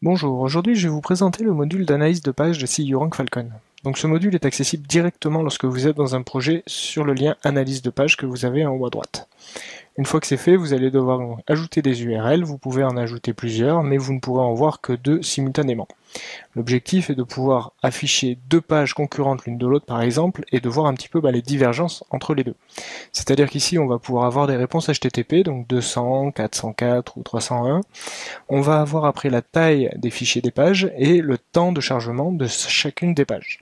Bonjour, aujourd'hui je vais vous présenter le module d'analyse de page de CU-Rank Falcon. Donc ce module est accessible directement lorsque vous êtes dans un projet sur le lien analyse de page que vous avez en haut à droite. Une fois que c'est fait, vous allez devoir ajouter des URL, vous pouvez en ajouter plusieurs, mais vous ne pourrez en voir que deux simultanément. L'objectif est de pouvoir afficher deux pages concurrentes l'une de l'autre par exemple, et de voir un petit peu les divergences entre les deux. C'est-à-dire qu'ici on va pouvoir avoir des réponses HTTP, donc 200, 404 ou 301. On va avoir après la taille des fichiers des pages et le temps de chargement de chacune des pages.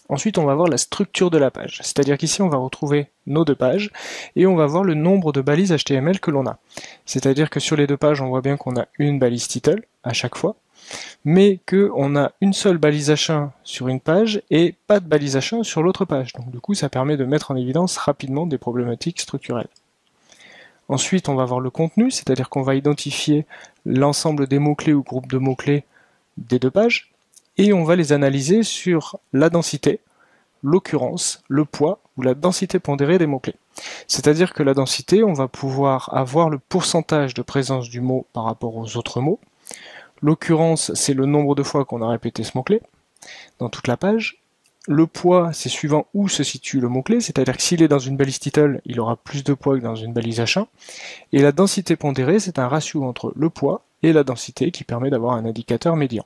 Ensuite, on va voir la structure de la page, c'est-à-dire qu'ici on va retrouver nos deux pages et on va voir le nombre de balises HTML que l'on a. C'est-à-dire que sur les deux pages, on voit bien qu'on a une balise title à chaque fois, mais qu'on a une seule balise H1 sur une page et pas de balise H1 sur l'autre page. Donc du coup, ça permet de mettre en évidence rapidement des problématiques structurelles. Ensuite, on va voir le contenu, c'est-à-dire qu'on va identifier l'ensemble des mots-clés ou groupes de mots-clés des deux pages, et on va les analyser sur la densité, l'occurrence, le poids ou la densité pondérée des mots-clés. C'est-à-dire que la densité, on va pouvoir avoir le pourcentage de présence du mot par rapport aux autres mots. L'occurrence, c'est le nombre de fois qu'on a répété ce mot-clé dans toute la page. Le poids, c'est suivant où se situe le mot-clé, c'est-à-dire que s'il est dans une balise title, il aura plus de poids que dans une balise H1. Et la densité pondérée, c'est un ratio entre le poids et la densité qui permet d'avoir un indicateur médian.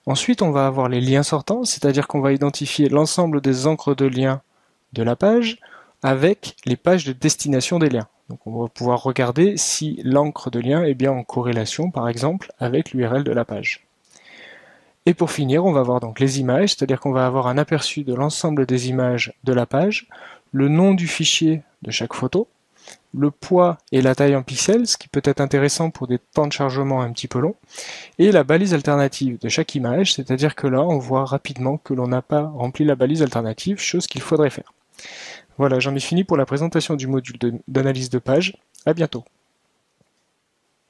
Ensuite, on va avoir les liens sortants, c'est-à-dire qu'on va identifier l'ensemble des encres de liens de la page avec les pages de destination des liens. Donc on va pouvoir regarder si l'encre de lien est bien en corrélation, par exemple, avec l'URL de la page. Et pour finir, on va voir donc les images, c'est-à-dire qu'on va avoir un aperçu de l'ensemble des images de la page, le nom du fichier de chaque photo, le poids et la taille en pixels, ce qui peut être intéressant pour des temps de chargement un petit peu longs, et la balise alternative de chaque image, c'est-à-dire que là, on voit rapidement que l'on n'a pas rempli la balise alternative, chose qu'il faudrait faire. Voilà, j'en ai fini pour la présentation du module d'analyse de page. À bientôt.